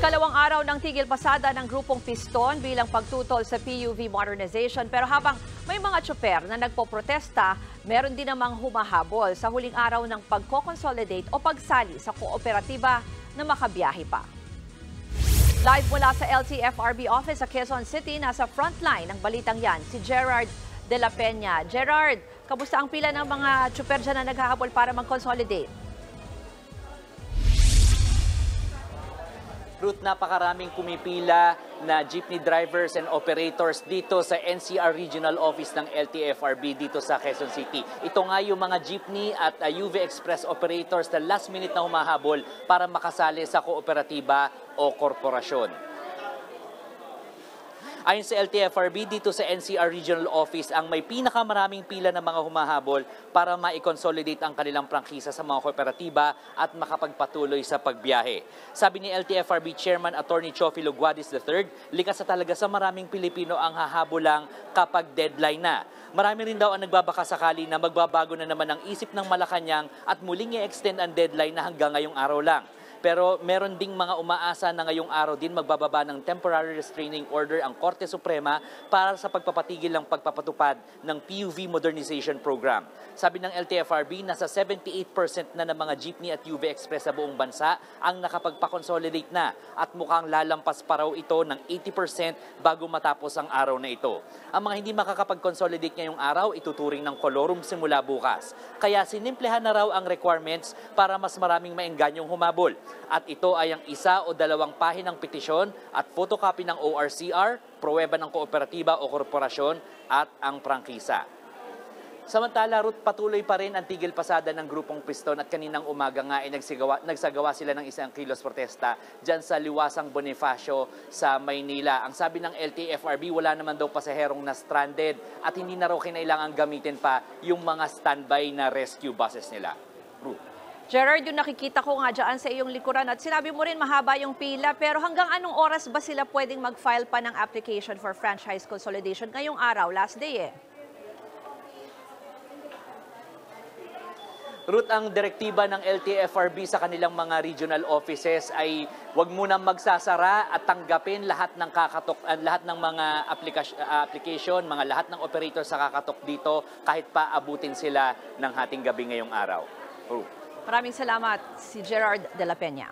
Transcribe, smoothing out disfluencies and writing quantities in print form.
Ikalawang araw ng tigil pasada ng grupong Piston bilang pagtutol sa PUV modernization. Pero habang may mga tsoper na nagpoprotesta, meron din namang humahabol sa huling araw ng pagko-consolidate o pagsali sa kooperatiba na makabiyahe pa. Live mula sa LTFRB office sa Quezon City, nasa frontline ng balitang yan, si Gerard de la Peña. Gerard, kamusta ang pila ng mga tsoper dyan na naghahabol para mag-consolidate? Ruth, napakaraming pumipila na jeepney drivers and operators dito sa NCR Regional Office ng LTFRB dito sa Quezon City. Ito nga yung mga jeepney at UV Express operators na last minute na humahabol para makasali sa kooperatiba o korporasyon. Ayon sa LTFRB, dito sa NCR Regional Office, ang may pinakamaraming pila ng mga humahabol para ma-consolidate ang kanilang prangkisa sa mga kooperatiba at makapagpatuloy sa pagbiyahe. Sabi ni LTFRB Chairman Attorney Chofilo Guadis III, likas na talaga sa maraming Pilipino ang hahabolang kapag deadline na. Marami rin daw ang nagbabaka sakali na magbabago na naman ang isip ng Malacanang at muling i-extend ang deadline na hanggang ngayong araw lang. Pero meron ding mga umaasa na ngayong araw din magbababa ng temporary restraining order ang Korte Suprema para sa pagpapatigil ng pagpapatupad ng PUV Modernization Program. Sabi ng LTFRB, nasa 78% na ng mga jeepney at UV Express sa buong bansa ang nakapagpa-consolidate na at mukhang lalampas pa raw ito ng 80% bago matapos ang araw na ito. Ang mga hindi makakapag-consolidate ngayong araw, ituturing ng kolorum simula bukas. Kaya sinimplehan na raw ang requirements para mas maraming maengganyong humabol. At ito ay ang isa o dalawang pahinang petisyon at photocopy ng ORCR, pruweba ng kooperatiba o korporasyon at ang prangkisa. Samantala, Ruth, patuloy pa rin ang tigil pasada ng grupong Piston at kaninang umaga nga ay nagsagawa sila ng isang kilos protesta dyan sa Liwasang Bonifacio sa Maynila. Ang sabi ng LTFRB, wala naman daw pasaherong na stranded at hindi na raw kinailangan gamitin pa yung mga standby na rescue buses nila. Ruth. Gerard, yung nakikita ko nga dyan sa iyong likuran at sinabi mo rin mahaba yung pila, pero hanggang anong oras ba sila pwedeng mag-file pa ng application for franchise consolidation ngayong araw, last day eh? Ruth, ang direktiba ng LTFRB sa kanilang mga regional offices ay huwag munang magsasara at tanggapin lahat ng lahat ng mga application, lahat ng operators sa kakatok dito kahit pa abutin sila ng hating gabi ngayong araw. Ruth. Maraming salamat, si Gerard de la Peña.